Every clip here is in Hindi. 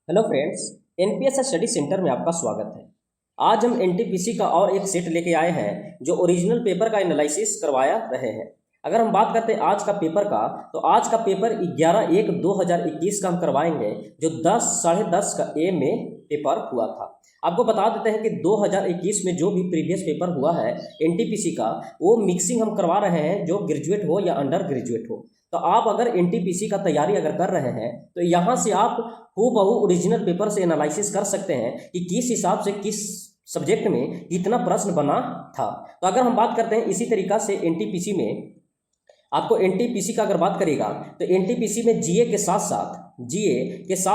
Hello friends, NPS study centre में आपका स्वागत है। आज हम एनटीपीसी का और एक सेट लेके आए हैं जो ओरिजिनल पेपर का एनालिसिस करवाया रहे हैं। अगर हम बात करते हैं आज का पेपर का, तो आज का पेपर 11/1/2021 का हम करवाएंगे, जो 10 साढ़े 10 का ए में पेपर हुआ था। आपको बता देते हैं कि 2021 में जो भी प्रीवियस पेपर हुआ है एनटीपीसी का, वो मिक्सिंग हम करवा रहे हैं, जो ग्रेजुएट हो या अंडर ग्रेजुएट हो। तो आप अगर एनटीपीसी का तैयारी अगर कर रहे हैं तो यहाँ से आप हूबहू ओरिजिनल पेपर से एनालिसिस कर सकते हैं कि किस हिसाब से किस सब्जेक्ट में कितना प्रश्न बना था। तो अगर हम बात करते हैं इसी तरीका से एनटीपीसी में, आपको एनटीपीसी का अगर बात करेगा तो एनटीपीसी में जीए के साथ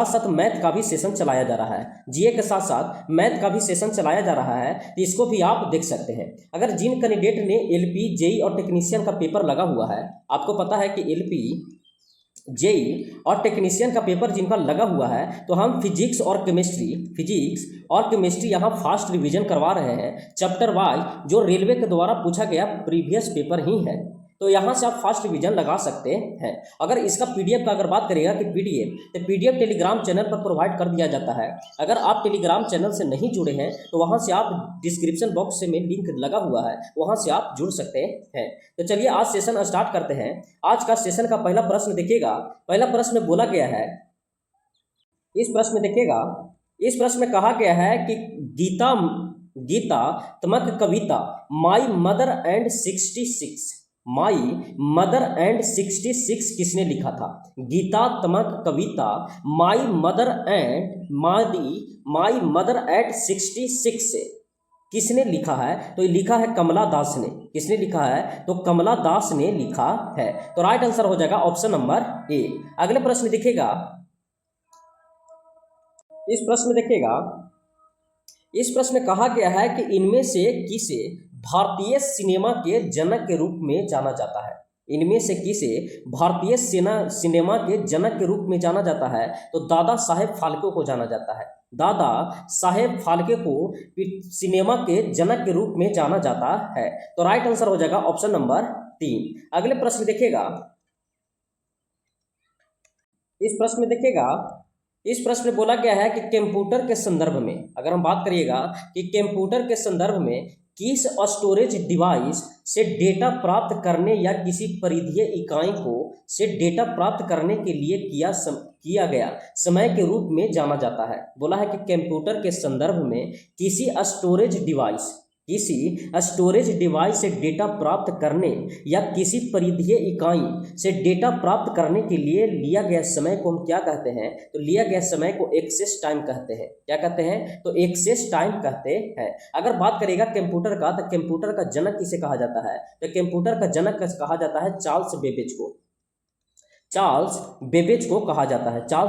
साथ मैथ का भी सेशन चलाया जा रहा है। जीए के साथ साथ मैथ का भी सेशन चलाया जा रहा है, तो इसको भी आप देख सकते हैं। अगर जिन कैंडिडेट ने एलपी, जेई और टेक्नीशियन का पेपर लगा हुआ है, आपको पता है कि एलपी, जेई और टेक्नीशियन का पेपर जिनका लगा हुआ है, तो हम फिजिक्स और केमिस्ट्री यहाँ फास्ट रिवीजन करवा रहे हैं चैप्टर वाइज, जो रेलवे के द्वारा पूछा गया प्रीवियस पेपर ही है। तो यहाँ से आप फास्ट रिवीजन लगा सकते हैं। अगर इसका पीडीएफ का अगर बात करेगा कि पीडीएफ टेलीग्राम चैनल पर प्रोवाइड कर दिया जाता है। अगर आप टेलीग्राम चैनल से नहीं जुड़े हैं तो वहाँ से आप डिस्क्रिप्शन बॉक्स में लिंक लगा हुआ है, वहाँ से आप जुड़ सकते हैं। तो चलिए आज सेशन स्टार्ट करते हैं। आज का सेशन का पहला प्रश्न देखिएगा। पहला प्रश्न बोला गया है, इस प्रश्न में कहा गया है कि गीतात्मक कविता माई मदर एंड 66 किसने लिखा था? गीतात्मक कविता माई मदर एंड 66 से किसने लिखा है? तो लिखा है कमला दास ने। किसने लिखा है? तो कमला दास ने लिखा है। तो राइट आंसर हो जाएगा ऑप्शन नंबर ए। अगले प्रश्न दिखेगा, इस प्रश्न में कहा गया है कि इनमें से किसे भारतीय सिनेमा के जनक के रूप में जाना जाता है? इनमें से किसे भारतीय सिनेमा के जनक के रूप में जाना जाता है? तो दादा साहेब फाल्के को जाना जाता है। दादा साहेब फाल्के को सिनेमा के जनक के रूप में जाना जाता है। तो राइट आंसर हो जाएगा ऑप्शन नंबर 3। अगले प्रश्न देखिएगा, इस प्रश्न में बोला गया है कि कंप्यूटर के संदर्भ में, अगर हम बात करिएगा कि कंप्यूटर के संदर्भ में किस स्टोरेज डिवाइस से डेटा प्राप्त करने या किसी परिधीय इकाई को से डेटा प्राप्त करने के लिए किया गया समय के रूप में जाना जाता है? बोला है कि कंप्यूटर के संदर्भ में किसी स्टोरेज डिवाइस से डेटा प्राप्त करने या किसी परिधीय इकाई से डेटा प्राप्त करने के लिए लिया गया समय को हम क्या कहते हैं? तो लिया गया समय को एक्सेस टाइम कहते हैं। क्या कहते हैं? तो एक्सेस टाइम कहते हैं। अगर बात करेगा कंप्यूटर का, तो कंप्यूटर का जनक किसे कहा जाता है? तो कंप्यूटर का जनक कहा जाता है चार्ल्स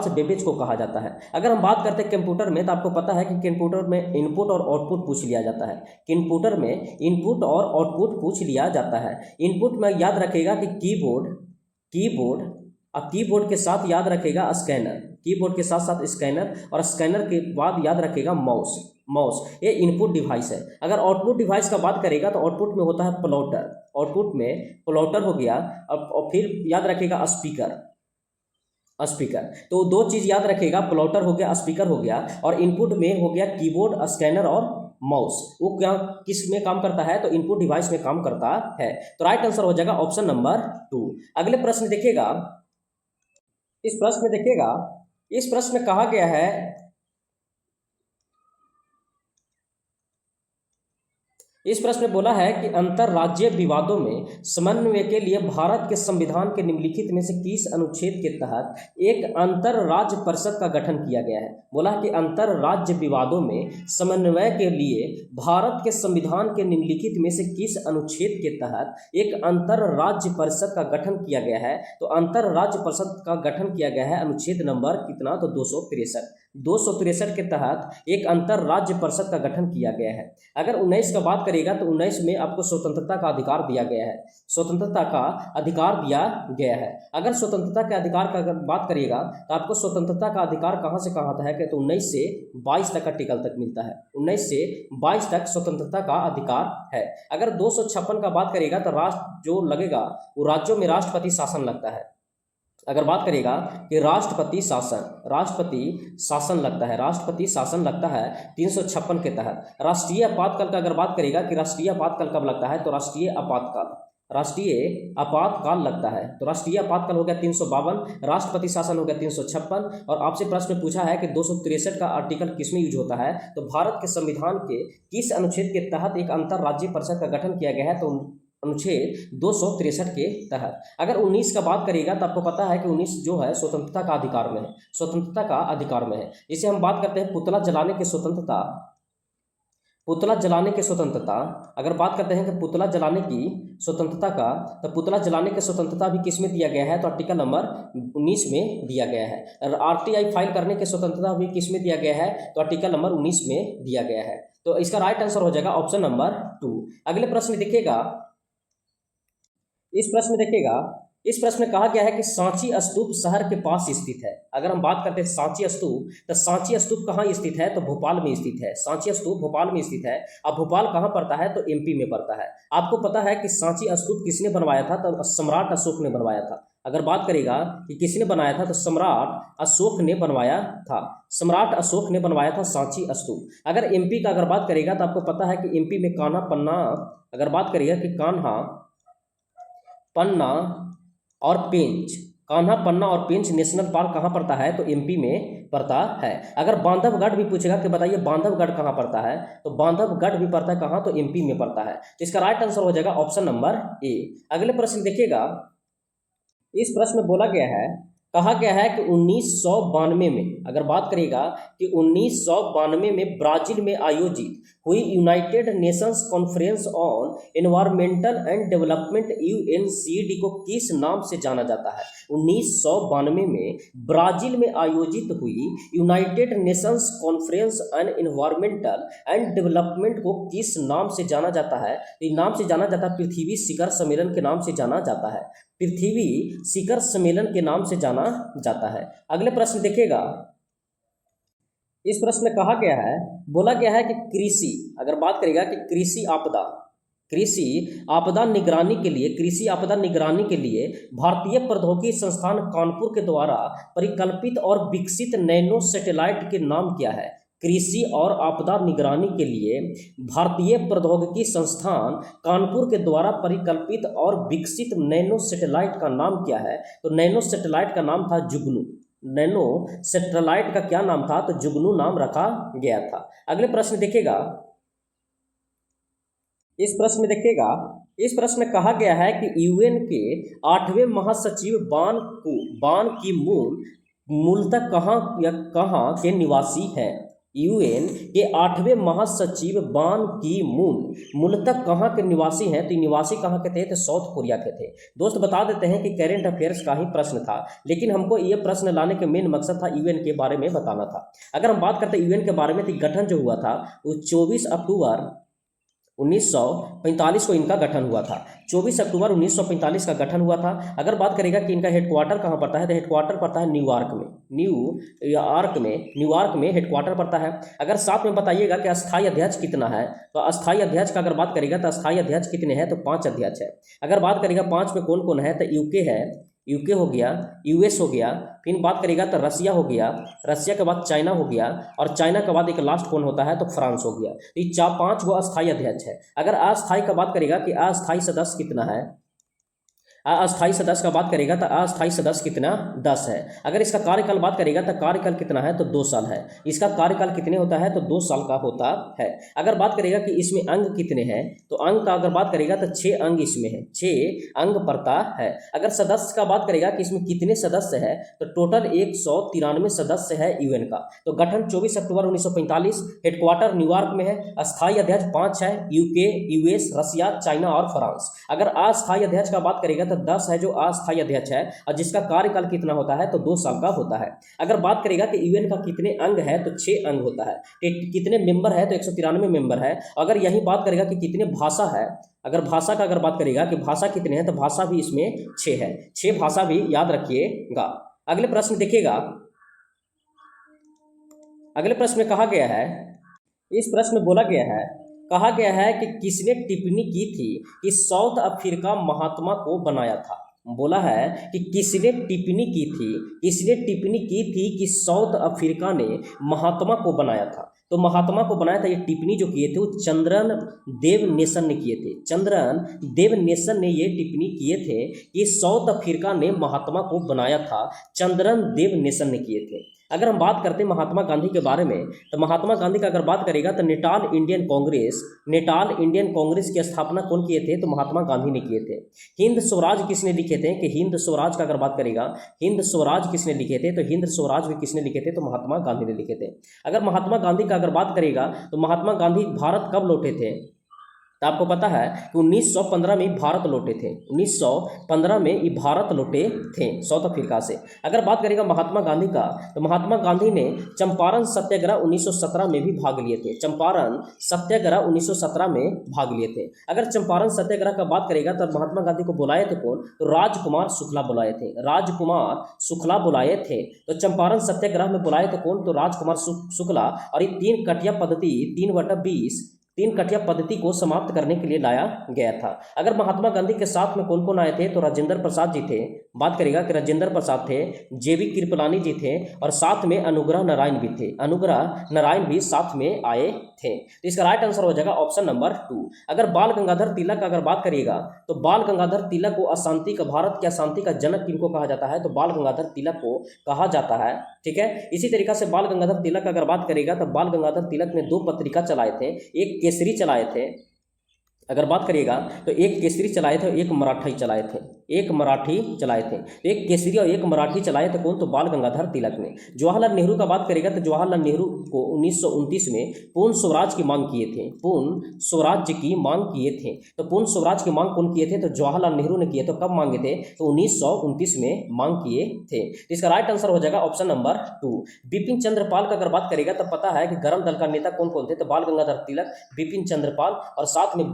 बेबेज को कहा जाता है। अगर हम बात करते हैं कंप्यूटर में, तो आपको पता है कि कंप्यूटर में इनपुट और आउटपुट पूछ लिया जाता है। कंप्यूटर में इनपुट और आउटपुट पूछ लिया जाता है। इनपुट में याद रखेगा कि कीबोर्ड के साथ याद रखेगा स्कैनर, और स्कैनर के बाद याद रखेगा माउस। ये इनपुट डिवाइस है। अगर आउटपुट डिवाइस का बात करेगा तो आउटपुट में होता है प्लॉटर हो गया, और फिर याद रखेगा स्पीकर। तो दो चीज याद रखेगा, प्लॉटर हो गया, स्पीकर हो गया, और इनपुट में हो गया कीबोर्ड, स्कैनर और माउस। वो क्या किस में काम करता है? तो इनपुट डिवाइस में काम करता है। तो राइट आंसर हो जाएगा ऑप्शन नंबर 2। अगले प्रश्न देखिएगा, इस प्रश्न में कहा गया है, इस प्रश्न में बोला है कि अंतरराज्यीय विवादों में समन्वय के लिए भारत के संविधान के निम्नलिखित में से किस अनुच्छेद के तहत एक अंतरराज्य परिषद का गठन किया गया है? बोला है कि अंतरराज्य विवादों में समन्वय के लिए भारत के संविधान के निम्नलिखित में से किस अनुच्छेद के तहत एक अंतरराज्य परिषद का गठन किया गया है? तो अंतरराज्य परिषद का गठन किया गया है अनुच्छेद नंबर कितना? तो 263 के तहत एक अंतरराज्य परिषद का गठन किया गया है। अगर 19 का बात करेगा तो 19 में आपको स्वतंत्रता का अधिकार दिया गया है। अगर स्वतंत्रता के अधिकार का अगर बात करिएगा तो आपको स्वतंत्रता का अधिकार कहाँ से कहाँ आता है? तो 19 से 22 तक आर्टिकल तक मिलता है। 19 से 22 तक स्वतंत्रता का अधिकार है। अगर 256 का बात करिएगा तो राष्ट्र जो लगेगा वो राज्यों में राष्ट्रपति शासन लगता है। अगर बात करेगा कि राष्ट्रपति शासन लगता है, राष्ट्रपति शासन लगता है 356 के तहत। राष्ट्रीय आपातकाल का अगर बात करेगा कि राष्ट्रीय आपातकाल कब लगता है, तो राष्ट्रीय आपातकाल लगता है। तो राष्ट्रीय आपातकाल हो गया 352, राष्ट्रपति शासन हो गया 356। और आपसे प्रश्न पूछा है कि 263 का आर्टिकल किसमें यूज होता है, तो भारत के संविधान के किस अनुच्छेद के तहत एक अंतर्राज्यीय परिषद का गठन किया गया है, तो अनुच्छेद 263 के तहत। अगर 19 का बात करेगा तो आपको पता है कि 19 जो है स्वतंत्रता का अधिकार में है, स्वतंत्रता का अधिकार में है। इसे हम बात करते हैं पुतला जलाने की स्वतंत्रता, पुतला जलाने की स्वतंत्रता। अगर बात करते हैं कि पुतला जलाने की स्वतंत्रता का, तो पुतला जलाने की स्वतंत्रता भी किस में दिया गया है, तो आर्टिकल नंबर 19 में दिया गया है। और आरटीआई फाइल करने की स्वतंत्रता भी किस में दिया गया है, तो आर्टिकल नंबर 19 में दिया गया है। तो इसका राइट आंसर हो जाएगा ऑप्शन नंबर 2। अगले प्रश्न देखिएगा, इस प्रश्न में कहा गया है कि सांची स्तूप शहर के पास स्थित है। अगर हम बात करते हैं सांची स्तूप, तो सांची स्तूप कहाँ स्थित है, तो भोपाल में स्थित है। सांची स्तूप भोपाल में स्थित है। अब भोपाल कहाँ पड़ता है, तो एमपी में पड़ता है। आपको पता है कि सांची स्तूप किसने बनवाया था, तो सम्राट अशोक ने बनवाया था। अगर बात करेगा कि किसने बनाया था, तो सम्राट अशोक ने बनवाया था। सम्राट अशोक ने बनवाया था सांची स्तूप। अगर एमपी का अगर बात करेगा तो आपको पता है कि एमपी में कान्हा पन्ना, अगर बात करेगा कि कान्हा पन्ना और पेंच, कान्हा पन्ना और पेंच नेशनल पार्क कहाँ पड़ता है, तो एमपी में पड़ता है। अगर बांधवगढ़ भी पूछेगा कि बताइए बांधवगढ़ कहाँ पड़ता है, तो बांधवगढ़ भी पड़ता है कहाँ, तो एमपी में पड़ता है। तो इसका राइट आंसर हो जाएगा ऑप्शन नंबर ए। अगले प्रश्न देखिएगा, इस प्रश्न में बोला गया है, कहा गया है कि 1992 में, अगर बात करेगा कि 1992 में ब्राजील में आयोजित हुई United Nations conference on environmental and development UNCD को किस नाम से जाना जाता है। 1992 में ब्राजील में आयोजित हुई United Nations conference on environmental and development को किस नाम से जाना जाता है, तो नाम से जाना जाता है पृथ्वी शिखर सम्मेलन के नाम से जाना जाता है। पृथ्वी शिखर सम्मेलन के नाम से जाना जाता है। अगले प्रश्न देखिएगा, इस प्रश्न में कहा गया है, बोला गया है कि कृषि, अगर बात करेगा कि कृषि आपदा निगरानी के लिए भारतीय प्रौद्योगिकी संस्थान कानपुर के द्वारा परिकल्पित और विकसित नैनो सैटेलाइट के नाम क्या है। कृषि और आपदा निगरानी के लिए भारतीय प्रौद्योगिकी संस्थान कानपुर के द्वारा परिकल्पित और विकसित नैनो सैटेलाइट का नाम क्या है, तो नैनो सैटेलाइट का नाम था जुगनू। नैनो सैटेलाइट का क्या नाम था, तो जुगनू नाम रखा गया था। अगले प्रश्न देखिएगा, इस प्रश्न में कहा गया है कि यूएन के 8वें महासचिव बान की मून मूलतः कहाँ के निवासी हैं। यूएन के 8वें महासचिव बान की मून मूलतः कहाँ के निवासी हैं, तो निवासी कहाँ के थे, तो साउथ कोरिया के थे। दोस्त बता देते हैं कि करंट अफेयर्स का ही प्रश्न था, लेकिन हमको ये प्रश्न लाने के मेन मकसद था यूएन के बारे में बताना था। अगर हम बात करते हैं यूएन के बारे में, तो गठन जो हुआ था वो 24 अक्टूबर 1945 को इनका गठन हुआ था। 24 अक्टूबर 1945 का गठन हुआ था। अगर बात करेगा कि इनका हेडक्वार्टर कहाँ पड़ता है, तो हेडक्वार्टर पड़ता है न्यूयॉर्क में हेडक्वार्टर पड़ता है। अगर साथ में बताइएगा कि अस्थायी अध्यक्ष कितना है, तो अस्थायी अध्यक्ष का अगर बात करेगा तो अस्थायी अध्यक्ष कितने हैं, तो 5 अध्यक्ष है। अगर बात करेगा 5 में कौन कौन है, तो यूके हो गया, यूएस हो गया, फिर बात करेगा तो रसिया हो गया, रसिया के बाद चाइना हो गया, और चाइना के बाद एक लास्ट कौन होता है, तो फ्रांस हो गया। तो ये 5 वो अस्थायी अध्यक्ष है। अगर अस्थायी का बात करेगा कि अस्थायी सदस्य कितना है, अस्थायी सदस्य का बात करेगा तो अस्थायी सदस्य कितना, 10 है। अगर इसका कार्यकाल बात करेगा तो कार्यकाल कितना है, तो 2 साल है। इसका कार्यकाल कितने होता है, तो 2 साल का होता है। अगर बात करेगा कि इसमें अंग कितने हैं, तो अंग का अगर बात करेगा तो 6 अंग इसमें है, 6 अंग पड़ता है। अगर सदस्य का बात करेगा कि इसमें कितने सदस्य है, तो टोटल 193 सदस्य है यूएन का। तो गठन 24 अक्टूबर 1945, हेडक्वार्टर न्यूयॉर्क में है, अस्थायी अध्यक्ष 5 है, यूके, यूएस, रसिया, चाइना और फ्रांस। अगर अस्थायी अध्यक्ष का बात करेगा तो 10 है जो अस्थायी अध्यक्ष है, और जिसका कार्यकाल कितना होता है, तो 2 साल का होता है। अगर बात करेगा कि यूएन का कितने अंग है, तो 6 अंग होता है। कितने मेंबर है, तो 193 मेंबर है। अगर यही बात करेगा कि कितने भाषा है, अगर भाषा का अगर बात करेगा कि भाषा कितने हैं, तो भाषा भी इसमें 6 है। 6 भाषा भी याद रखिएगा। अगले प्रश्न देखिएगा, अगले प्रश्न में कहा गया है, इस प्रश्न में बोला गया है, कहा गया है कि किसने टिप्पणी की थी कि साउथ अफ्रीका महात्मा को बनाया था। बोला है कि किसने टिप्पणी की थी कि साउथ अफ्रीका ने महात्मा को बनाया था। तो महात्मा को बनाया था, ये टिप्पणी जो किए थे वो चंद्रन देव नेशन ने किए थे। चंद्रन देव नेशन ने ये टिप्पणी किए थे कि साउथ अफ्रीका ने महात्मा को बनाया था, चंद्रन देव नेशन ने किए थे। अगर हम बात करते हैं महात्मा गांधी के बारे में, तो महात्मा गांधी का अगर बात करेगा तो नेटाल इंडियन कांग्रेस की स्थापना कौन किए थे? तो महात्मा गांधी ने किए थे। हिंद स्वराज किसने लिखे थे? कि हिंद स्वराज का अगर बात करेगा, हिंद स्वराज किसने लिखे थे? तो हिंद स्वराज भी किसने लिखे थे? तो महात्मा गांधी ने लिखे थे। अगर महात्मा गांधी का अगर बात करेगा तो महात्मा गांधी भारत कब लौटे थे? तो आपको पता है कि 1915 में भारत लौटे थे। 1915 में ये भारत लौटे थे साउथ अफ्रीका से। अगर बात करेगा महात्मा गांधी का, तो महात्मा गांधी ने चंपारण सत्याग्रह 1917 में भी भाग लिए थे। चंपारण सत्याग्रह 1917 में भाग लिए थे। अगर चंपारण सत्याग्रह का बात करेगा तो महात्मा गांधी को बुलाए थे कौन? तो राजकुमार शुक्ला बुलाए थे। राजकुमार शुक्ला बुलाए थे। तो चंपारण सत्याग्रह में बुलाए थे कौन? तो राजकुमार शुक्ला। और ये 3 कटिया पद्धति को समाप्त करने के लिए लाया गया था। अगर महात्मा गांधी के साथ में कौन कौन आए थे? तो राजेंद्र प्रसाद जी थे। बात करेगा कि राजेंद्र प्रसाद थे, जेबी कृपलानी जी थे, और साथ में अनुग्रह नारायण भी थे। अनुग्रह नारायण भी साथ में आए थे। तो इसका राइट आंसर हो जाएगा ऑप्शन नंबर 2। अगर बाल गंगाधर तिलक का अगर बात करिएगा, तो बाल गंगाधर तिलक को भारत की अशांति का जनक किनको कहा जाता है? तो बाल गंगाधर तिलक को कहा जाता है। ठीक है, इसी तरीका से बाल गंगाधर तिलक अगर बात करेगा तो बाल गंगाधर तिलक ने 2 पत्रिका चलाए थे, एक केसरी चलाए थे। अगर बात करिएगा तो एक केसरी चलाए थे, एक मराठी चलाए थे। एक केसरी और एक मराठी चलाए थे कौन? तो बाल गंगाधर तिलक ने। जवाहरलाल नेहरू का बात करेगा तो जवाहरलाल नेहरू को 1929 में पूर्ण स्वराज की मांग किए थे। तो पूर्ण स्वराज की मांग कौन किए थे? तो जवाहरलाल नेहरू ने किए। तो कब मांगे थे? तो 1929 में मांग किए थे। तो इसका राइट आंसर हो जाएगा ऑप्शन नंबर 2। बिपिन चंद्रपाल का अगर बात करेगा तो पता है कि गरम दल का नेता कौन कौन थे? तो बाल गंगाधर तिलक, बिपिन चंद्रपाल, और साथ में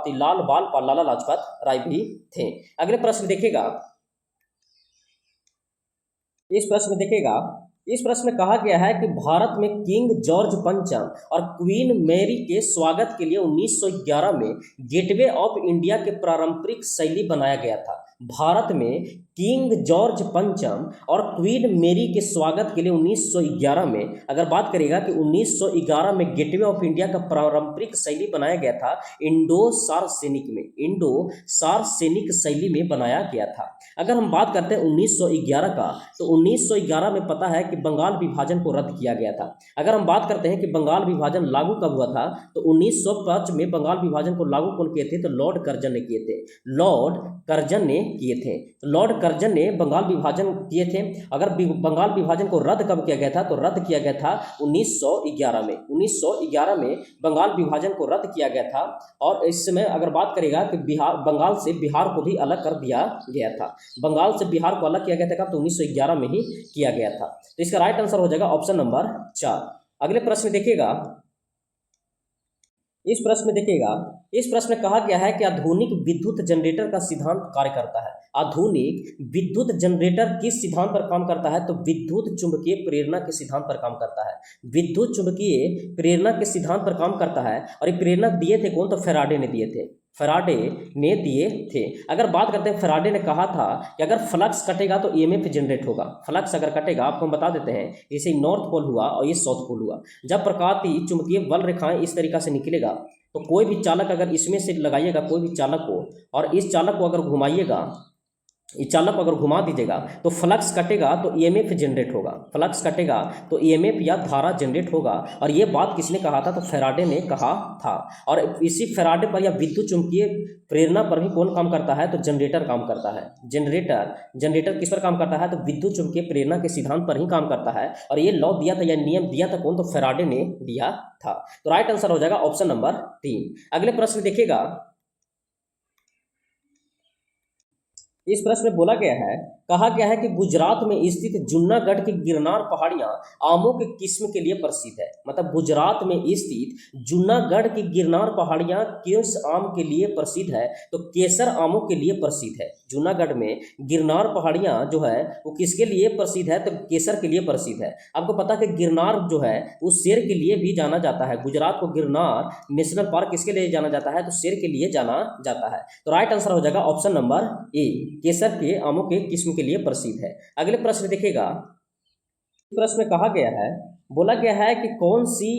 लाल बाल पाल लाला लाजपत राय भी थे। अगले प्रश्न देखिएगा। इस प्रश्न में कहा गया है कि भारत में किंग जॉर्ज पंचम और क्वीन मैरी के स्वागत के लिए 1911 में गेटवे ऑफ इंडिया के पारंपरिक शैली बनाया गया था। भारत में किंग जॉर्ज पंचम और क्वीन मैरी के स्वागत के लिए 1911 में अगर बात करेगा कि 1911 में गेटवे ऑफ इंडिया का पारंपरिक शैली बनाया गया था इंडो सार सैनिक शैली में बनाया गया था। अगर हम बात करते हैं 1911 का, तो 1911 में पता है कि बंगाल विभाजन को रद्द किया गया था। अगर हम बात करते हैं कि बंगाल विभाजन लागू कब हुआ था, तो 1905 में बंगाल विभाजन को लागू कौन किए थे? तो लॉर्ड कर्जन ने किए थे। लॉर्ड कर्जन ने बंगाल विभाजन किए थे। अगर बंगाल विभाजन को रद्द कब किया गया था? तो रद्द किया गया था 1911 में। 1911 में बंगाल विभाजन को रद्द किया गया था। और इस समय अगर बात करेगा कि बंगाल से बिहार को भी अलग कर दिया गया था। बंगाल से बिहार को अलग किया गया था कब? तो 1911 में ही किया गया था। तो इसका राइट आंसर हो जाएगा ऑप्शन नंबर 4। अगले प्रश्न देखिएगा। इस प्रश्न में कहा गया है कि आधुनिक विद्युत जनरेटर का सिद्धांत कार्य करता है। आधुनिक विद्युत जनरेटर किस सिद्धांत पर काम करता है? तो विद्युत चुंबकीय प्रेरणा के सिद्धांत पर काम करता है। विद्युत चुंबकीय प्रेरणा के सिद्धांत पर काम करता है। और ये प्रेरणा दिए थे कौन? तो फैराडे ने दिए थे। अगर बात करते हैं, फैराडे ने कहा था कि अगर फ्लक्स कटेगा तो ईएमएफ जनरेट होगा। फ्लक्स अगर कटेगा, आपको हम बता देते हैं, जैसे नॉर्थ पोल हुआ और ये साउथ पोल हुआ, जब प्रकाश चुंबकीय बल रेखाएं इस तरीका से निकलेगा, तो कोई भी चालक अगर इसमें से लगाइएगा कोई भी चालक को, और इस चालक को अगर घुमाइएगा, इस चालक को अगर घुमा दीजिएगा तो फ्लक्स कटेगा तो ईएमएफ जनरेट होगा। फ्लक्स कटेगा तो ईएमएफ या धारा जनरेट होगा। और ये बात किसने कहा था? तो फैराडे ने कहा था। और इसी फैराडे पर या विद्युत चुंबकीय प्रेरणा पर भी कौन काम करता है? तो जनरेटर काम करता है। जनरेटर किस पर काम करता है? तो विद्युत चुंबकीय प्रेरणा के सिद्धांत पर ही काम करता है। और ये लॉ दिया था या नियम दिया था कौन? तो फैराडे ने दिया था। तो राइट आंसर हो जाएगा ऑप्शन नंबर 3। अगले प्रश्न देखिएगा। इस प्रश्न में बोला गया है कहा गया है कि गुजरात में स्थित जूनागढ़ की गिरनार पहाड़ियां आमों के किस्म के लिए प्रसिद्ध है। मतलब गुजरात में स्थित जूनागढ़ की गिरनार पहाड़ियां किस आम के लिए प्रसिद्ध है? तो केसर आमों के लिए प्रसिद्ध है। जूनागढ़ में गिरनार पहाड़ियां जो है वो किसके लिए प्रसिद्ध है? तो केसर के लिए प्रसिद्ध है। आपको पता है कि गिरनार जो है वो शेर के लिए भी जाना जाता है। गुजरात को गिरनार नेशनल पार्क किसके लिए जाना जाता है? तो शेर के लिए जाना जाता है। तो राइट आंसर हो जाएगा ऑप्शन नंबर ए, केसर के आमों के किस्म के लिए प्रसिद्ध है। अगले प्रश्न देखिएगा, प्रश्न में कहा गया है, बोला गया है कि कौन सी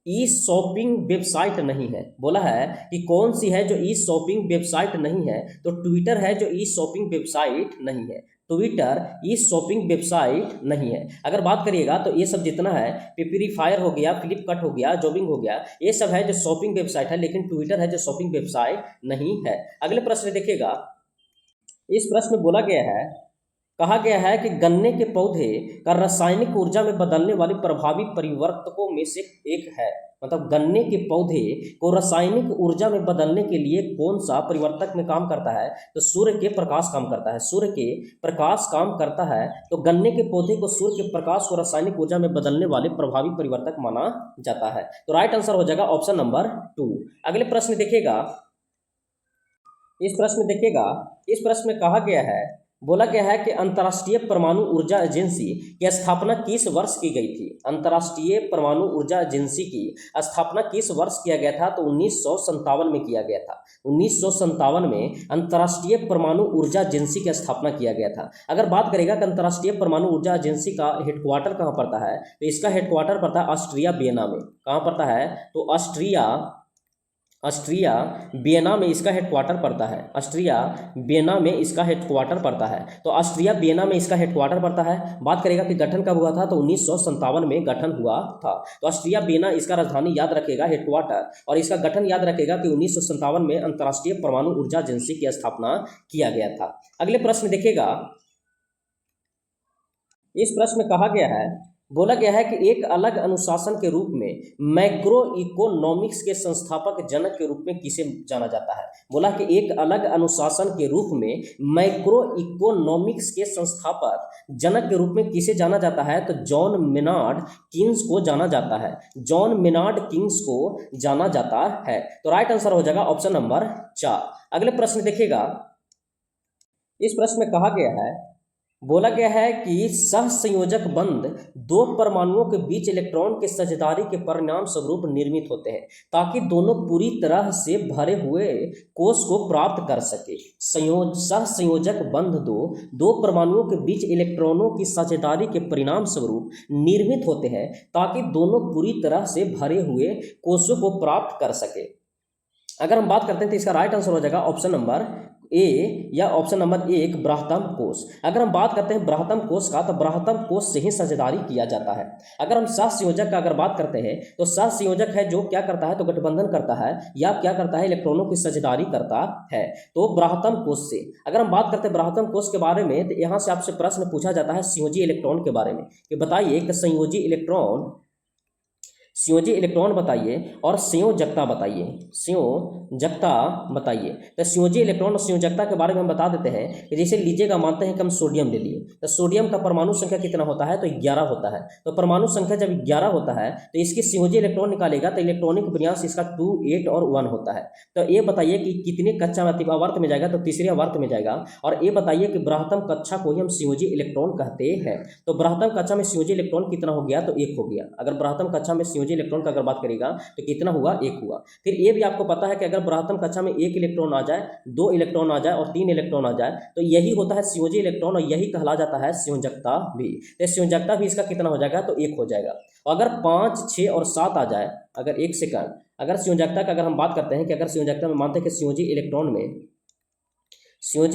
ई शॉपिंग वेबसाइट नहीं है? बोला है कि कौन सी है जो ई शॉपिंग वेबसाइट नहीं है? तो ट्विटर है जो ई शॉपिंग वेबसाइट नहीं है। ट्विटर ई शॉपिंग वेबसाइट नहीं है। अगर बात करिएगा तो ये सब जितना है, पेपरीफायर हो गया, फ्लिपकार्ट हो गया, जॉबिंग हो गया, ये सब है जो शॉपिंग वेबसाइट है, लेकिन ट्विटर है जो शॉपिंग वेबसाइट नहीं है। अगले प्रश्न देखिएगा, इस प्रश्न में बोला गया है, कहा गया है कि गन्ने के पौधे का रासायनिक ऊर्जा में बदलने वाले प्रभावी परिवर्तकों में से एक है। मतलब गन्ने के पौधे को रासायनिक ऊर्जा में बदलने के लिए कौन सा परिवर्तक में काम करता है? तो सूर्य के प्रकाश काम करता है। सूर्य के प्रकाश काम करता है। तो गन्ने के पौधे को सूर्य के प्रकाश को रासायनिक ऊर्जा में बदलने वाले प्रभावी परिवर्तक माना जाता है। तो राइट आंसर हो जाएगा ऑप्शन नंबर 2। अगले प्रश्न देखिएगा, इस प्रश्न में कहा गया है, बोला गया है कि अंतर्राष्ट्रीय परमाणु ऊर्जा एजेंसी की स्थापना किस वर्ष की गई थी? अंतर्राष्ट्रीय परमाणु ऊर्जा एजेंसी की स्थापना किस वर्ष किया गया था? तो 1957 में किया गया था। 1957 में अंतर्राष्ट्रीय परमाणु ऊर्जा एजेंसी की स्थापना किया गया था। अगर बात करेगा कि अंतर्राष्ट्रीय परमाणु ऊर्जा एजेंसी का हेडक्वार्टर कहाँ पड़ता है? तो इसका हेडक्वार्टर पड़ता है ऑस्ट्रिया वियना में। कहाँ पड़ता है? तो ऑस्ट्रिया वियना में इसका हेडक्वार्टर पड़ता है। ऑस्ट्रिया वियना में इसका हेडक्वार्टर पड़ता है। तो ऑस्ट्रिया वियना में इसका हेडक्वार्टर पड़ता है। बात करेगा कि गठन कब हुआ था? तो 1957 में गठन हुआ था। तो ऑस्ट्रिया वियना इसका राजधानी याद रखेगा, हेडक्वार्टर, और इसका गठन याद रखेगा कि 1957 में अंतर्राष्ट्रीय परमाणु ऊर्जा एजेंसी की स्थापना किया गया था। अगले प्रश्न देखिएगा, इस प्रश्न में कहा गया है, बोला गया है कि एक अलग अनुशासन के रूप में मैक्रो इकोनॉमिक्स के संस्थापक जनक के रूप में किसे जाना जाता है? बोला कि एक अलग अनुशासन के रूप में मैक्रो इकोनॉमिक्स के संस्थापक जनक के रूप में किसे जाना जाता है? तो जॉन मेनार्ड कीन्स को जाना जाता है। जॉन मेनार्ड कीन्स को जाना जाता है। तो राइट आंसर हो जाएगा ऑप्शन नंबर 4। अगले प्रश्न देखिएगा, इस प्रश्न में कहा गया है, बोला गया है कि सहसंयोजक बंध दो परमाणुओं के बीच इलेक्ट्रॉन के साझेदारी के परिणाम स्वरूप निर्मित होते हैं ताकि दोनों पूरी तरह से भरे हुए कोष को प्राप्त कर सके। सहसंयोजक बंध दो परमाणुओं के बीच इलेक्ट्रॉनों की साझेदारी के परिणाम स्वरूप निर्मित होते हैं ताकि दोनों पूरी तरह से भरे हुए कोषों को प्राप्त कर सके। अगर हम बात करते हैं तो इसका राइट आंसर हो जाएगा ऑप्शन नंबर ए या ऑप्शन नंबर 1 ब्राह्मण कोष। अगर हम बात करते हैं ब्राह्मण कोष का, तो ब्राह्मण कोष से ही साझेदारी किया जाता है। अगर हम सहसंयोजक का अगर बात करते हैं तो सहसंयोजक है जो क्या करता है? तो गठबंधन करता है या क्या करता है? इलेक्ट्रॉनों की साझेदारी करता है। तो ब्राह्मण कोष से अगर हम बात करते हैं ब्राह्मण कोष के बारे में, तो यहाँ से आपसे प्रश्न पूछा जाता है संयोजी इलेक्ट्रॉन के बारे में कि बताइए कि संयोजी इलेक्ट्रॉन बताइए और संयोजकता बताइए। संयोजकता बताइए। तो संयोजी इलेक्ट्रॉन और संयोजकता के बारे में हम बता देते हैं कि जैसे लीजिएगा, मानते हैं कि हम सोडियम ले लिए, तो सोडियम का परमाणु संख्या कितना होता है? तो 11 होता है। तो परमाणु संख्या जब 11 होता है तो इसकी संयोजी इलेक्ट्रॉन निकालेगा तो इलेक्ट्रॉनिक विन्यास इसका 2, 8 और 1 होता है। तो ये बताइए कि कितने कक्षा में आवर्त में जाएगा? तो तीसरे आवर्त में जाएगा। और ये बताइए कि ब्राह्मण कक्षा को ही हम संयोजी इलेक्ट्रॉन कहते हैं। तो ब्राह्मण कक्षा में संयोजी इलेक्ट्रॉन कितना हो गया? तो 1 हो गया। अगर ब्राह्मण कक्षा में संयोजी इलेक्ट्रॉन का अगर बात करेगा तो कितना हुआ? 1 हुआ। फिर ये भी आपको पता है कि अगर ब्राह्मण कक्षा में 1 इलेक्ट्रॉन आ जाए, 2 इलेक्ट्रॉन आ जाए और 3 इलेक्ट्रॉन आ जाए तो यही होता है संयोजी इलेक्ट्रॉन और यही कहला जाता है संयोजकता भी। तो संयोजकता भी इसका कितना हो जाएगा? तो 1 हो जाएगा। अगर 5, 6 और 7 आ जाए, अगर 1 सेकंड, अगर संयोजकता का अगर हम बात करते हैं कि अगर संयोजकता में मानते हैं कि संयोजी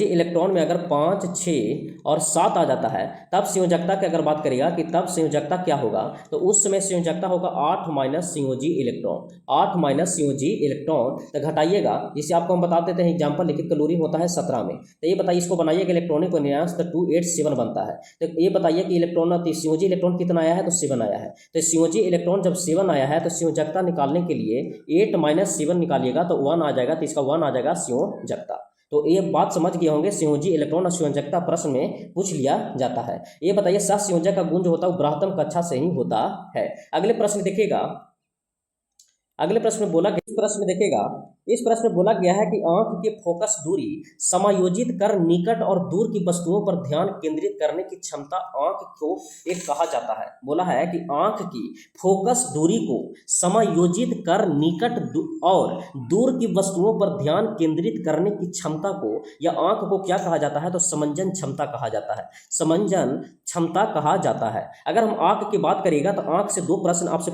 इलेक्ट्रॉन में अगर 5, 6 और 7 आ जाता है, तब संयोजकता की अगर बात करेगा कि तब संयोजकता क्या होगा? तो उस समय संयोजकता होगा 8 माइनस संयोजी इलेक्ट्रॉन। 8 माइनस संयोजी इलेक्ट्रॉन तो घटाइएगा, जिसे आपको हम बता देते हैं एग्जाम्पल, लिखित क्लोरीन होता है 17 में। तो ये बताइए, इसको बनाइएगा इलेक्ट्रॉनिक विन्यास तो 287 बनता है। तो ये बताइए कि इलेक्ट्रॉन संयोजी इलेक्ट्रॉन कितना आया है? तो 7 आया है। तो संयोजी इलेक्ट्रॉन जब 7 आया है तो संयोजकता निकालने के लिए 8 माइनस 7 निकालिएगा तो 1 आ जाएगा। तो इसका 1 आ जाएगा संयोजकता। तो ये बात समझ गए होंगे, संयोजी इलेक्ट्रॉन असंयोजकता प्रश्न में पूछ लिया जाता है। ये बताइए सहसंयोजक का गुण जो होता है वो बृहत्तम कक्षा से ही होता है। अगले प्रश्न देखिएगा, अगले प्रश्न में बोला, इस प्रश्न में देखिएगा, इस प्रश्न में बोला गया है कि आंख की फोकस दूरी समायोजित कर निकट और दूर की वस्तुओं पर ध्यान केंद्रित करने की क्षमता आंख को एक कहा जाता है। बोला है कि आंख की फोकस दूरी को समायोजित कर निकट और दूर की वस्तुओं पर ध्यान केंद्रित करने की क्षमता को या आंख को क्या कहा जाता है, तो समंजन क्षमता कहा जाता है, समंजन क्षमता कहा जाता है। अगर हम आंख की बात करेगा तो आंख से दो प्रश्न आपसे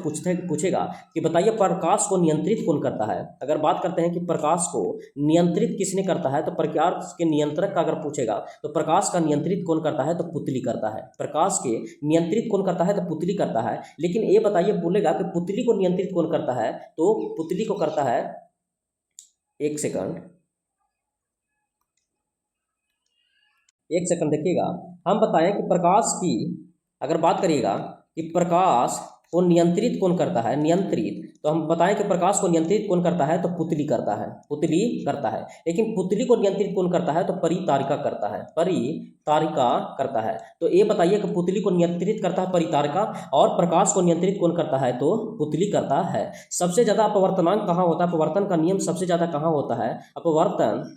पूछेगा कि बताइए प्रकाश को नियंत्रित कौन करता है। अगर बात करते हैं कि प्रकाश को नियंत्रित किसने करता है, तो प्रकाश के नियंत्रक का अगर पूछेगा तो प्रकाश का नियंत्रित कौन करता है, तो पुतली करता है। प्रकाश के नियंत्रित कौन करता है, तो पुतली करता है। लेकिन ये बताइए बोलेगा कि पुतली को नियंत्रित कौन करता है, तो पुतली को करता है, एक सेकंड देखिएगा, हम बताएं कि प्रकाश की अगर बात करिएगा कि प्रकाश को नियंत्रित कौन करता है, नियंत्रित, तो हम बताएं कि प्रकाश को नियंत्रित कौन करता है, तो पुतली करता है, पुतली करता है। लेकिन पुतली को नियंत्रित कौन करता है, तो परितारिका करता है, परितारिका करता है। तो ये बताइए कि पुतली को नियंत्रित करता है परितारिका और प्रकाश को नियंत्रित कौन करता है, तो पुतली करता है। सबसे ज्यादा अपवर्तनांक कहाँ होता है, अपवर्तन का नियम सबसे ज्यादा कहाँ होता है, अपवर्तन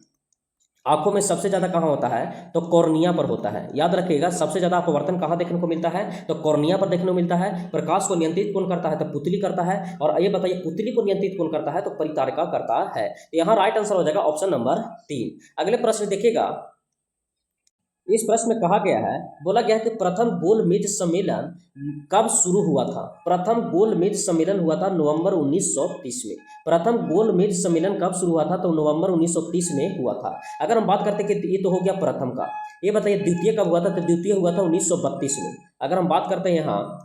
आंखों में सबसे ज्यादा कहाँ होता है, तो कॉर्निया पर होता है। याद रखिएगा सबसे ज्यादा अपवर्तन कहाँ देखने को मिलता है, तो कॉर्निया पर देखने को मिलता है। प्रकाश को नियंत्रित कौन करता है, तो पुतली करता है। और ये बताइए पुतली को नियंत्रित कौन करता है, तो परितारिका करता है। तो यहाँ राइट आंसर हो जाएगा ऑप्शन नंबर 3। अगले प्रश्न देखिएगा, इस प्रश्न में कहा गया है, बोला गया है कि प्रथम गोलमेज सम्मेलन कब शुरू हुआ था। प्रथम गोलमेज सम्मेलन हुआ था नवंबर 1930 में। प्रथम गोलमेज सम्मेलन कब शुरू हुआ था, तो नवंबर 1930 में हुआ था। अगर हम बात करते हैं कि ये तो हो गया प्रथम का, ये बताइए द्वितीय कब हुआ था, तो द्वितीय हुआ था 1932 में। अगर हम बात करते हैं यहाँ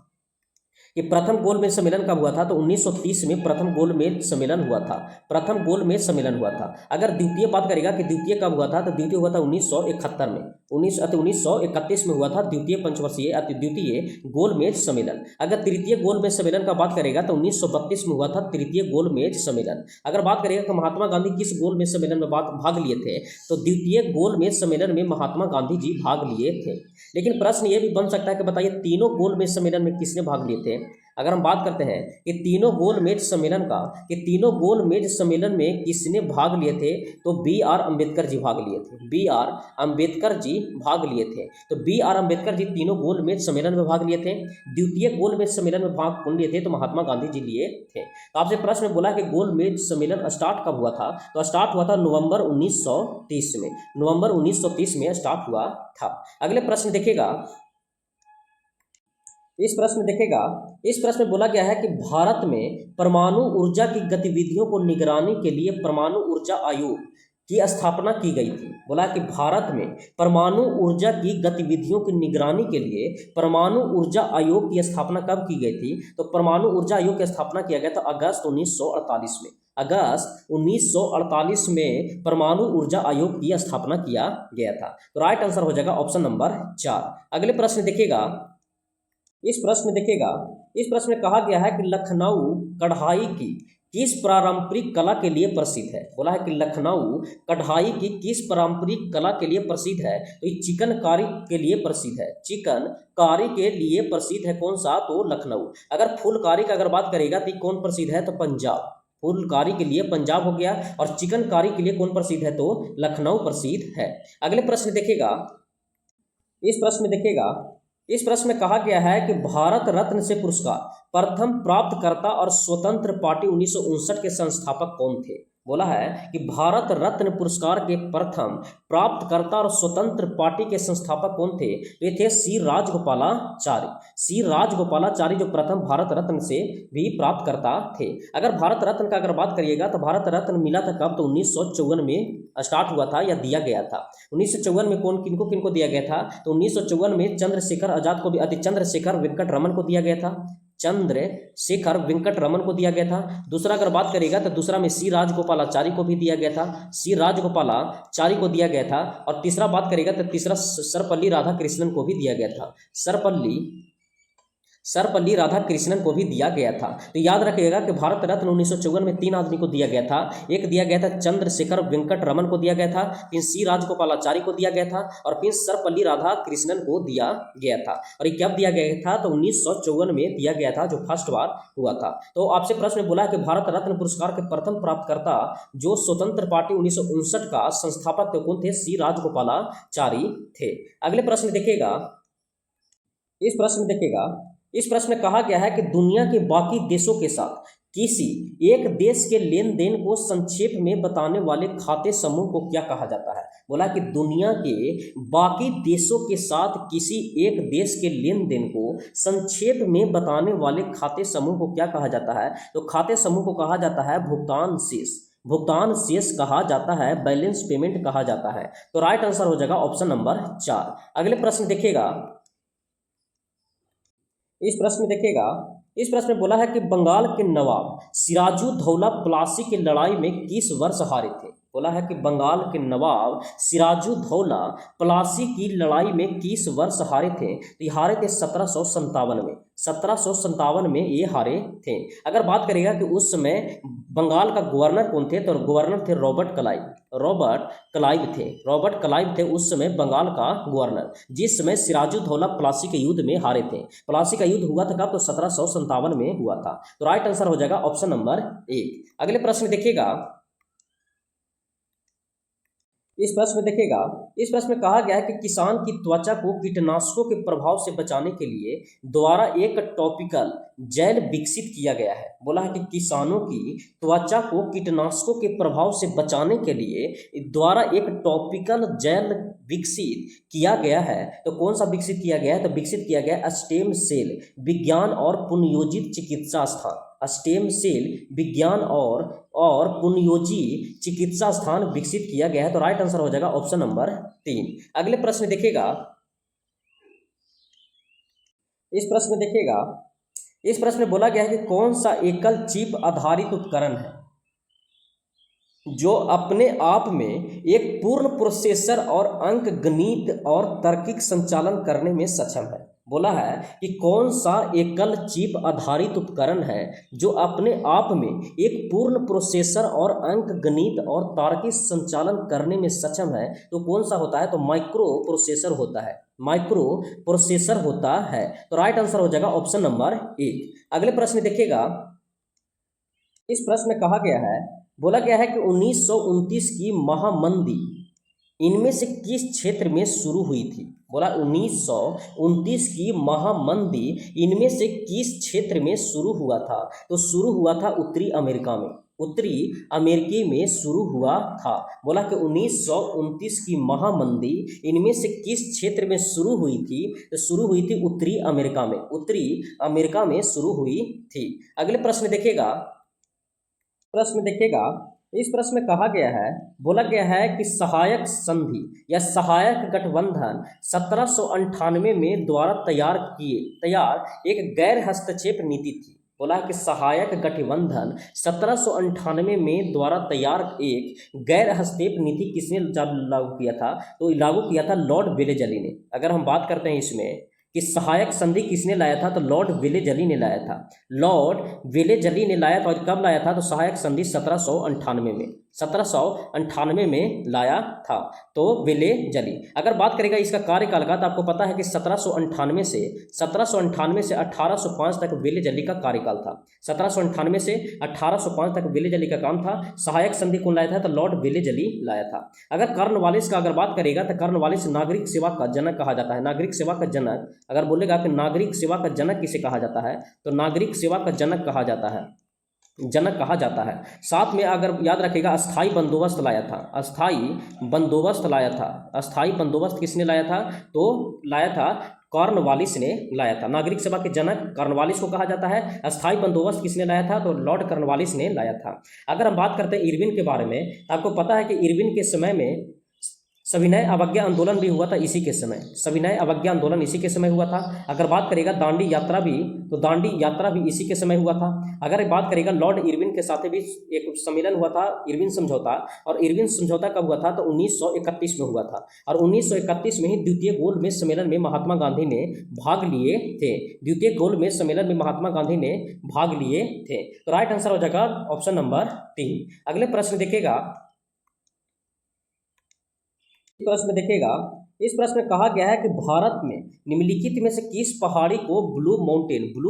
कि प्रथम गोलमेज सम्मेलन कब हुआ था, तो 1930 में प्रथम गोलमेज सम्मेलन हुआ था, प्रथम गोलमेज सम्मेलन हुआ था। अगर द्वितीय बात करेगा कि द्वितीय कब हुआ था, तो द्वितीय हुआ था 1971 में, 1931 में हुआ था द्वितीय पंचवर्षीय द्वितीय गोलमेज सम्मेलन। अगर तृतीय गोलमेज सम्मेलन का बात करेगा तो 1932 में हुआ था तृतीय गोलमेज सम्मेलन। अगर बात करेगा कि महात्मा गांधी किस गोलमेज सम्मेलन में भाग लिए थे, तो द्वितीय गोलमेज सम्मेलन में महात्मा गांधी जी भाग लिए थे। लेकिन प्रश्न ये भी बन सकता है कि बताइए तीनों गोलमेज सम्मेलन में किसने भाग लिए थे। अगर हम बात करते हैं कि तीनों गोलमेज सम्मेलन का, कि तीनों गोलमेज सम्मेलन में किसने भाग लिए थे, तो बी.आर. अम्बेडकर जी भाग लिए थे, बी.आर. अम्बेडकर जी भाग लिए थे। तो बी.आर. अम्बेडकर जी तीनों गोलमेज सम्मेलन में भाग लिए थे। द्वितीय गोलमेज सम्मेलन में भाग कौन लिए थे, तो महात्मा गांधी जी लिए थे। तो आपसे प्रश्न में बोला कि गोलमेज सम्मेलन स्टार्ट कब हुआ था, तो स्टार्ट हुआ था नवंबर 1930 में, नवंबर 1930 में स्टार्ट हुआ था। अगले प्रश्न देखिएगा, इस प्रश्न में बोला गया है कि भारत में परमाणु ऊर्जा की गतिविधियों को निगरानी के लिए परमाणु ऊर्जा आयोग की स्थापना की गई थी। बोला कि भारत में परमाणु ऊर्जा की गतिविधियों की निगरानी के लिए परमाणु ऊर्जा आयोग की स्थापना कब की गई थी, तो परमाणु ऊर्जा आयोग की स्थापना किया गया था अगस्त 1948 में। अगस्त 1948 में परमाणु ऊर्जा आयोग की स्थापना किया गया था। तो राइट आंसर हो जाएगा ऑप्शन नंबर 4। अगले प्रश्न देखिएगा, इस प्रश्न में कहा गया है कि लखनऊ कढ़ाई की किस पारंपरिक कला के लिए प्रसिद्ध है। बोला है कि लखनऊ कढ़ाई की किस पारंपरिक कला के लिए प्रसिद्ध है, तो ये चिकनकारी के लिए प्रसिद्ध है, चिकनकारी के लिए प्रसिद्ध है। कौन सा, तो लखनऊ। अगर फुलकारी का अगर बात करेगा तो कौन प्रसिद्ध है, तो पंजाब, फुलकारी के लिए पंजाब हो गया। और चिकनकारी के लिए कौन प्रसिद्ध है, तो लखनऊ प्रसिद्ध है। अगले प्रश्न देखिएगा, इस प्रश्न में कहा गया है कि भारत रत्न से पुरस्कार प्रथम प्राप्तकर्ता और स्वतंत्र पार्टी 1959 के संस्थापक कौन थे। बोला है कि भारत रत्न पुरस्कार के प्रथम प्राप्तकर्ता और स्वतंत्र पार्टी के संस्थापक कौन थे, तो ये थे सी राजगोपालाचारी, सी राजगोपालाचारी जो प्रथम भारत रत्न से भी प्राप्तकर्ता थे। अगर भारत रत्न का अगर बात करिएगा तो भारत रत्न मिला था कब, तो 1954 में स्टार्ट हुआ था या दिया गया था। 1954 में किनको दिया गया था, तो 1954 में चंद्रशेखर आजाद को भी, चंद्रशेखर वेंकट रमन को दिया गया था, चंद्रशेखर वेंकट रमन को दिया गया था। दूसरा अगर बात करेगा तो दूसरा में सी राजगोपालाचारी को भी दिया गया था, सी राजगोपालाचारी को दिया गया था। और तीसरा बात करेगा तो तीसरा सर्वपल्ली राधाकृष्णन को भी दिया गया था, सर्वपल्ली सर्वपल्ली राधाकृष्णन को भी दिया गया था। तो याद रखिएगा कि भारत रत्न 1954 में 3 आदमी को दिया गया था। एक दिया गया था चंद्रशेखर वेंकट रमन को दिया गया था, फिर सी राजगोपालाचारी को दिया गया था और फिर सर्वपल्ली राधाकृष्णन को दिया गया था। और ये कब दिया गया था? तो 1954 में दिया गया था, जो फर्स्ट बार हुआ था। तो आपसे प्रश्न बोला कि भारत रत्न पुरस्कार के प्रथम प्राप्तकर्ता जो स्वतंत्र पार्टी 1959 का संस्थापक कौन थे? सी राजगोपालाचारी थे। अगले प्रश्न देखिएगा, इस प्रश्न में कहा गया है कि दुनिया के बाकी देशों के साथ किसी एक देश के लेन देन को संक्षेप में बताने वाले खाते समूह को क्या कहा जाता है? बोला कि दुनिया के बाकी देशों के साथ किसी एक देश के लेन देन को संक्षेप में बताने वाले खाते समूह को क्या कहा जाता है? तो खाते समूह को कहा जाता है भुगतान शेष कहा जाता है, बैलेंस पेमेंट कहा जाता है। तो राइट आंसर हो जाएगा ऑप्शन नंबर 4। अगले प्रश्न देखिएगा, इस प्रश्न में बोला है कि बंगाल के नवाब सिराजुद्दौला प्लासी की लड़ाई में किस वर्ष हारे थे? बोला है कि बंगाल के नवाब सिराजुद्दौला प्लासी की लड़ाई में किस वर्ष हारे थे? तो ये हारे थे 1757 में ये हारे थे। अगर बात करेगा कि उस समय बंगाल का गवर्नर कौन थे, तो गवर्नर थे रॉबर्ट क्लाइव थे उस समय बंगाल का गवर्नर, जिस समय सिराजुद्दौला प्लासी के युद्ध में हारे थे। प्लासी का युद्ध हुआ था कब? तो 1757 में हुआ था। तो राइट आंसर हो जाएगा ऑप्शन नंबर 1। अगले प्रश्न देखिएगा, इस प्रश्न में कहा गया है कि किसान की त्वचा को कीटनाशकों के प्रभाव से बचाने के लिए द्वारा एक टॉपिकल जेल विकसित किया गया है। बोला है कि किसानों की त्वचा को कीटनाशकों के प्रभाव से बचाने के लिए द्वारा एक टॉपिकल जेल विकसित किया गया है। तो कौन सा विकसित किया गया है? तो विकसित किया गया स्टेम सेल विज्ञान और पुनर्योजित चिकित्सा स्थान, स्टेम सेल विज्ञान और पुनर्योजी चिकित्सा स्थान विकसित किया गया है। तो राइट आंसर हो जाएगा ऑप्शन नंबर 3। अगले प्रश्न देखिएगा, इस प्रश्न में बोला गया है कि कौन सा एकल चिप आधारित उपकरण है जो अपने आप में एक पूर्ण प्रोसेसर और अंक गणित और तार्किक संचालन करने में सक्षम है? बोला है कि कौन सा एकल चिप आधारित उपकरण है जो अपने आप में एक पूर्ण प्रोसेसर और अंक गणित और तार्किक संचालन करने में सक्षम है? तो कौन सा होता है? तो माइक्रो प्रोसेसर होता है। तो राइट आंसर हो जाएगा ऑप्शन नंबर 1। अगले प्रश्न देखिएगा, इस प्रश्न में कहा गया है, बोला गया है कि 1929 की महामंदी इनमें से किस क्षेत्र में शुरू हुई थी? बोला 1929 की महामंदी इनमें से किस क्षेत्र में शुरू हुआ था? तो शुरू हुआ था उत्तरी अमेरिकी में शुरू हुआ था। बोला कि 1929 की महामंदी इनमें से किस क्षेत्र में शुरू हुई थी? तो शुरू हुई थी उत्तरी अमेरिका में शुरू हुई थी। अगले प्रश्न देखिएगा, इस प्रश्न में कहा गया है, बोला गया है कि सहायक संधि या सहायक गठबंधन 1798 में द्वारा तैयार एक गैर हस्तक्षेप नीति थी। बोला है कि सहायक गठबंधन 1798 में द्वारा तैयार एक गैर हस्तक्षेप नीति किसने लागू किया था? तो लागू किया था लॉर्ड वेलेजली ने। अगर हम बात करते हैं इसमें कि सहायक संधि किसने लाया था, तो लॉर्ड वेलेजली ने लाया था। और कब लाया था? तो सहायक संधि 1798 में लाया था, तो वेलेजली। अगर बात करेगा इसका कार्यकाल का, तो आपको पता है कि 1798 से 1805 तक वेलेजली का कार्यकाल था। 1798 से 1805 तक वेलेजली का काम था। सहायक संधि कौन लाया था? तो लॉर्ड वेलेजली लाया था। अगर कॉर्नवालिस का अगर बात करेगा, तो कॉर्नवालिस नागरिक सेवा का जनक कहा जाता है। नागरिक सेवा का जनक अगर बोलेगा कि नागरिक सेवा का जनक किसे कहा जाता है, तो नागरिक सेवा का जनक कहा जाता है। साथ में अगर याद रखेगा अस्थाई बंदोबस्त लाया था। अस्थाई बंदोबस्त किसने लाया था? तो लाया था कॉर्नवालिस ने लाया था। नागरिक सेवा के जनक कॉर्नवालिस को कहा जाता है। अस्थाई बंदोबस्त किसने लाया था? तो लॉर्ड कॉर्नवालिस ने लाया था। अगर हम बात करते हैं इरविन के बारे में, आपको पता है कि इरविन के समय में सविनय अवज्ञा आंदोलन भी हुआ था इसी के समय, सविनय अवज्ञा आंदोलन इसी के समय हुआ था। अगर बात करेगा दांडी यात्रा भी, तो दांडी यात्रा भी इसी के समय हुआ था। अगर बात करेगा लॉर्ड इरविन के साथ भी एक सम्मेलन हुआ था, इरविन समझौता, और इरविन समझौता कब हुआ था, तो 1931 में हुआ था। और 1931 में ही द्वितीय गोलमेज सम्मेलन में महात्मा गांधी ने भाग लिए थे, द्वितीय गोलमेज सम्मेलन में महात्मा गांधी ने भाग लिए थे। तो राइट आंसर हो जाएगा ऑप्शन नंबर 3। अगले प्रश्न देखिएगा, प्रश्न देखिएगा, इस प्रश्न में कहा गया है कि भारत में निम्नलिखित में से किस पहाड़ी को ब्लू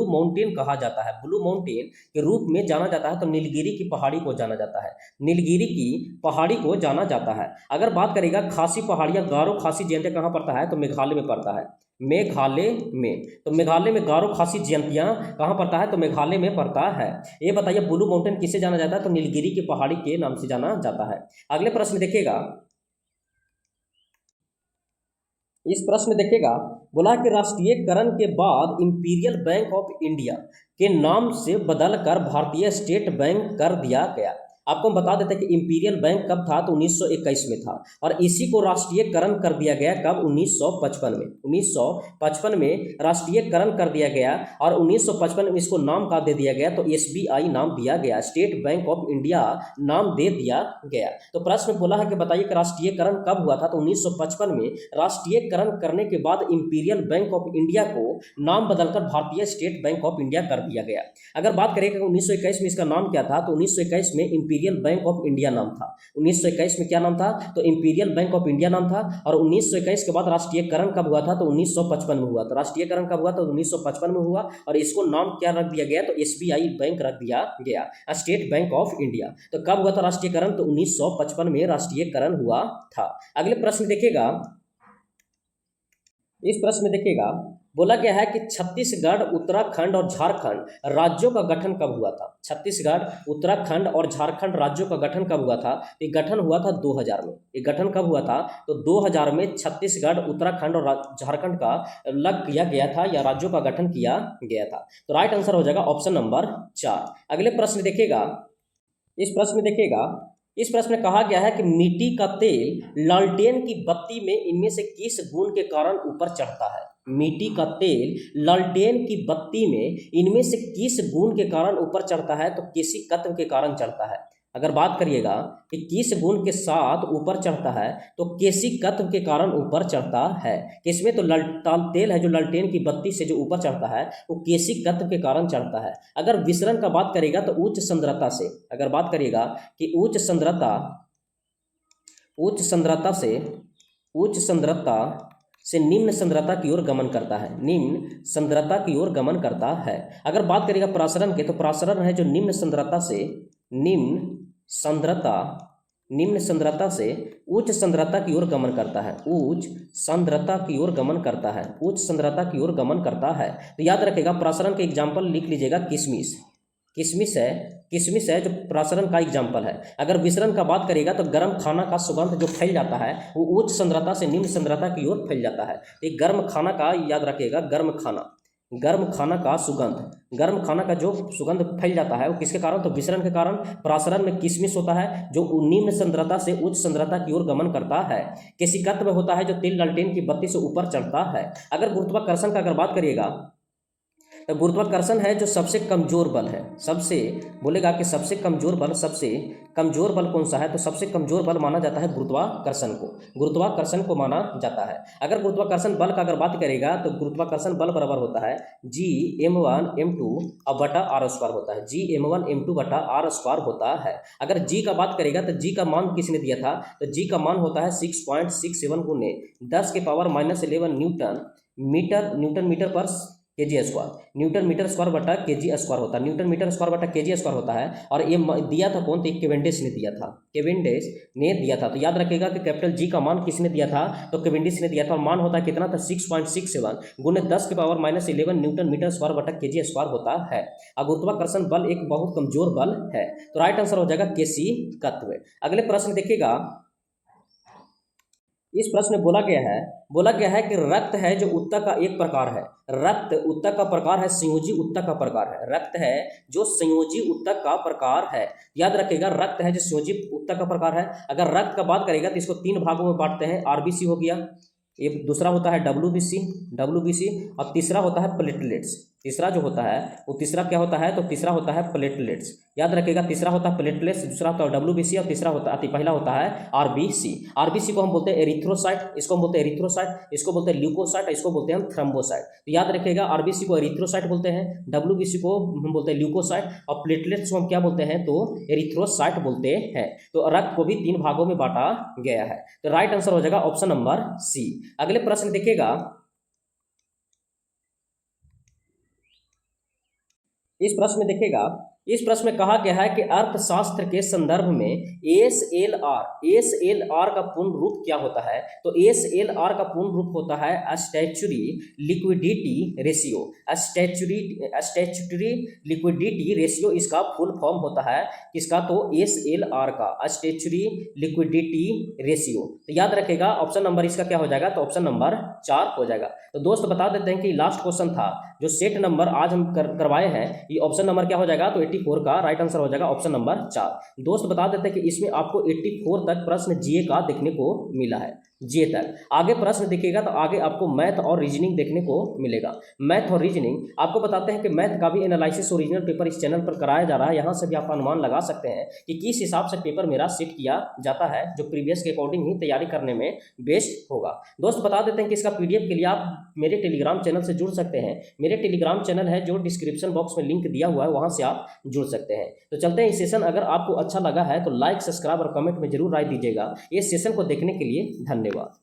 माउंटेन कहा जाता है, ब्लू माउंटेन के रूप में जाना जाता है, तो नीलगिरी की पहाड़ी को जाना जाता है, नीलगिरी की पहाड़ी को जाना जाता है। अगर बात करेगा खासी पहाड़ियां, गारो खासी जयंतियां कहाँ पड़ता है, तो मेघालय में पड़ता है, मेघालय में। तो मेघालय में गारो खासी जयंतियां कहाँ पड़ता है, तो मेघालय में पड़ता है। ये बताइए ब्लू माउंटेन किसे जाना जाता है, तो नीलगिरी की पहाड़ी के नाम से जाना जाता है। अगले प्रश्न देखिएगा, इस प्रश्न में देखिएगा, बोला कि राष्ट्रीयकरण के बाद इंपीरियल बैंक ऑफ इंडिया के नाम से बदलकर भारतीय स्टेट बैंक कर दिया गया। आपको हम बता देते हैं कि इंपीरियल बैंक कब था, तो 1921 में था, और इसी को राष्ट्रीयकरण कर दिया गया कब, 1955 में। 1955 में राष्ट्रीयकरण कर दिया गया, और 1955 में इसको नाम का दे दिया गया, तो एसबीआई नाम दिया गया, स्टेट बैंक ऑफ इंडिया नाम दे दिया गया। तो प्रश्न बोला है कि बताइए कि राष्ट्रीयकरण कब हुआ था, तो 1955 में राष्ट्रीयकरण करने के बाद इंपीरियल बैंक ऑफ इंडिया को नाम बदलकर भारतीय स्टेट बैंक ऑफ इंडिया कर दिया गया। अगर बात करें कि 1921 में इसका नाम क्या था, तो 1921 में इंपीरियल बैंक ऑफ इंडिया नाम था। 1921 में क्या नाम था, तो इंपीरियल बैंक ऑफ इंडिया नाम था। और 1921 के बाद राष्ट्रीयकरण कब हुआ था, तो 1955 में हुआ। तो राष्ट्रीयकरण कब हुआ, तो 1955 में हुआ, और इसको नाम क्या रख दिया गया, तो एसबीआई बैंक रख दिया गया, स्टेट बैंक ऑफ इंडिया। तो कब हुआ था राष्ट्रीयकरण, तो 1955 में राष्ट्रीयकरण हुआ था। अगले प्रश्न देखिएगा, इस प्रश्न में देखिएगा, बोला गया है कि छत्तीसगढ़, उत्तराखंड और झारखंड राज्यों का गठन कब हुआ था। छत्तीसगढ़, उत्तराखंड और झारखंड राज्यों का गठन कब हुआ था, ये गठन हुआ था 2000 में। ये गठन कब हुआ था, तो 2000 में छत्तीसगढ़, उत्तराखंड और झारखंड का अलग किया गया था, या राज्यों का गठन किया गया था। तो राइट आंसर हो जाएगा ऑप्शन नंबर 4। अगले प्रश्न देखिएगा, इस प्रश्न में देखिएगा, इस प्रश्न में कहा गया है कि मिट्टी का तेल लालटेन की बत्ती में इनमें से किस गुण के कारण ऊपर चढ़ता है। मिट्टी का तेल लालटेन की बत्ती में इनमें से किस गुण के कारण ऊपर चढ़ता है, तो किसी तत्व के कारण चढ़ता है। अगर बात करिएगा कि किस गुण के साथ ऊपर चढ़ता है, तो केसी तत्व के कारण ऊपर चढ़ता है। किसमें, तो तेल है जो लालटेन की बत्ती से जो ऊपर चढ़ता है, वो केसी तत्व के कारण चढ़ता है। अगर विसरण का बात करेगा तो उच्च सांद्रता से, अगर बात करिएगा कि उच्च सांद्रता से निम्न सांद्रता की ओर गमन करता है, निम्न सांद्रता की ओर गमन करता है। अगर बात करेगा प्रसारण के, तो प्रसारण है जो निम्न सांद्रता से उच्च सांद्रता की ओर गमन करता है, उच्च सांद्रता की ओर गमन करता है, उच्च सांद्रता की ओर गमन करता है। तो याद रखेगा, प्रसारण के एग्जाम्पल लिख लीजिएगा, किशमिश है जो प्रसारण का एग्जाम्पल है। अगर विसरण का बात करेगा तो गर्म खाना का सुगंध जो फैल जाता है, वो उच्च सांद्रता से निम्न सांद्रता की ओर फैल जाता है। एक गर्म खाना का याद रखिएगा, गर्म खाना का जो सुगंध फैल जाता है वो किसके कारण, तो विसरण के कारण। प्रसारण में किशमिश होता है जो निम्न सांद्रता से उच्च सांद्रता की ओर गमन करता है। केशिकत्व होता है जो तेल लालटेन की बत्ती से ऊपर चढ़ता है। अगर गुरुत्वाकर्षण का अगर बात करिएगा, तो गुरुत्वाकर्षण है जो सबसे कमजोर बल है, सबसे कमजोर बल कौन सा है, तो सबसे कमजोर बल माना जाता है गुरुत्वाकर्षण को माना जाता है। अगर गुरुत्वाकर्षण बल का अगर बात करेगा, तो गुरुत्वाकर्षण बल बराबर होता है Gm1m2 बटा r² होता है, Gm1m2 बटा r² होता है। अगर G का बात करेगा, तो G का मान किसने दिया था, तो G का मान होता है 6.67 गुने 10⁻11 न्यूटन मीटर पर kg square, newton metre square बटा kg स्क्वायर होता है, न्यूटन मीटर स्क्वायर बटा kg स्क्वायर होता है। और ये दिया था कौन, तो केवेंडिश ने दिया था। तो याद रखिएगा कि कैपिटल जी का मान किसने दिया था, तो केवेंडिश ने दिया था। और मान होता है कितना था, 6.67 गुने 10⁻11 न्यूटन मीटर स्क्वायर बटा kg स्क्वायर होता है। और गुरुत्वाकर्षण बल एक बहुत कमजोर बल है। तो राइट आंसर हो जाएगा केसी तत्व। अगले प्रश्न देखिएगा, इस प्रश्न में बोला गया है कि रक्त है जो ऊतक का एक प्रकार है। रक्त ऊतक का प्रकार है, संयोजी ऊतक का प्रकार है। रक्त है जो संयोजी ऊतक का प्रकार है। याद रखिएगा, रक्त है जो संयोजी ऊतक का प्रकार है। अगर रक्त का बात करेगा तो इसको 3 भागों में बांटते हैं। आरबीसी हो गया, ये दूसरा होता है डब्ल्यूबीसी, और तीसरा होता है प्लेटलेट्स। तीसरा जो होता है वो तीसरा क्या होता है, तो तीसरा होता है प्लेटलेट्स। याद रखिएगा, तीसरा होता है प्लेटलेट्स, दूसरा होता है डब्ल्यूबीसी, और तीसरा होता है पहला होता है आरबीसी। आरबीसी को हम बोलते हैं एरिथ्रोसाइट, इसको हम बोलते हैं एरिथ्रोसाइट, इसको बोलते हैं ल्यूकोसाइट, इसको बोलते हैं हम थ्रोम्बोसाइट। तो याद रखिएगा, आरबीसी को एरिथ्रोसाइट बोलते हैं, डब्ल्यूबीसी को हम बोलते हैं ल्यूकोसाइट, और प्लेटलेट्स को हम क्या बोलते हैं, तो एरिथ्रोसाइट बोलते हैं। तो रक्त को भी 3 भागों में बांटा गया है। तो राइट आंसर हो जाएगा ऑप्शन नंबर सी। अगले प्रश्न देखिएगा, इस प्रश्न में कहा गया है कि अर्थशास्त्र के संदर्भ में एसएलआर का पूर्ण रूप क्या होता है। तो एसएलआर का पूर्ण रूप होता है statutory liquidity ratio. Statutory liquidity ratio इसका फुल फॉर्म होता है किसका, तो एसएलआर का, स्टैच्यूटरी लिक्विडिटी रेशियो। तो याद रखेगा, ऑप्शन नंबर इसका क्या हो जाएगा, तो ऑप्शन नंबर 4 हो जाएगा। तो दोस्त बता देते हैं कि लास्ट क्वेश्चन था जो सेट नंबर आज हम करवाए हैं, ये ऑप्शन नंबर क्या हो जाएगा, तो 84 का राइट आंसर हो जाएगा ऑप्शन नंबर 4। दोस्त बता देते हैं कि इसमें आपको 84 तक प्रश्न जीए का देखने को मिला है, जीए तक। आगे प्रश्न देखिएगा तो आगे आपको मैथ और रीजनिंग देखने को मिलेगा। मैथ और रीजनिंग आपको बताते हैं कि मैथ का भी एनालिसिस ओरिजिनल पेपर इस चैनल पर कराया जा रहा है। यहाँ से भी आप अनुमान लगा सकते हैं कि किस हिसाब से पेपर मेरा सेट किया जाता है, जो प्रीवियस के अकॉर्डिंग ही तैयारी करने में बेस्ट होगा। दोस्त बता देते हैं कि इसका पीडीएफ के लिए आप मेरे टेलीग्राम चैनल से जुड़ सकते हैं। मेरे टेलीग्राम चैनल है जो डिस्क्रिप्शन बॉक्स में लिंक दिया हुआ है, वहाँ से आप जुड़ सकते हैं। तो चलते हैं इस सेशन। अगर आपको अच्छा लगा है तो लाइक, सब्सक्राइब और कमेंट में जरूर राय दीजिएगा। इस सेशन को देखने के लिए धन्यवाद।